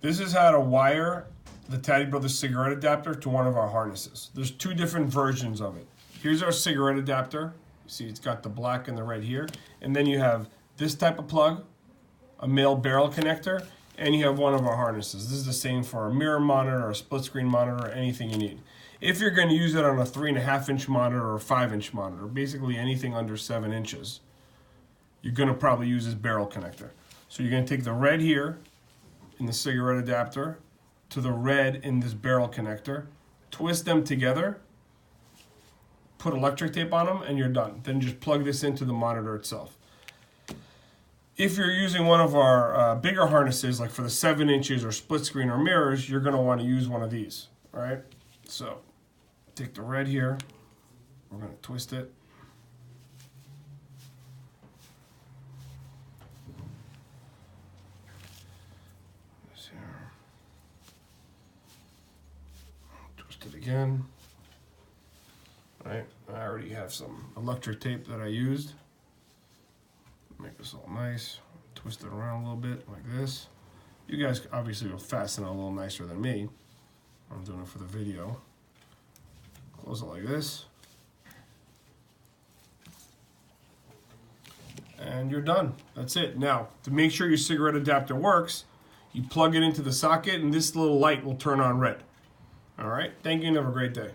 This is how to wire the TadiBrothers cigarette adapter to one of our harnesses. There's two different versions of it. Here's our cigarette adapter. See, it's got the black and the red here. And then you have this type of plug, a male barrel connector, and you have one of our harnesses. This is the same for a mirror monitor, or a split screen monitor, or anything you need. If you're going to use it on a 3.5-inch monitor or a 5-inch monitor, basically anything under 7 inches, you're going to probably use this barrel connector. So you're going to take the red here in the cigarette adapter to the red in this barrel connector, twist them together, put electric tape on them, and you're done. Then just plug this into the monitor itself. If you're using one of our bigger harnesses, like for the 7 inches or split screen or mirrors, you're going to want to use one of these. All right? So take the red here. We're going to twist it. This here. Twist it again. All right? I already have some electric tape that I used. Make this all nice. Twist it around a little bit like this. You guys obviously will fasten it a little nicer than me. I'm doing it for the video. Close it like this. And you're done. That's it. Now, to make sure your cigarette adapter works, you plug it into the socket and this little light will turn on red. All right? Thank you and have a great day.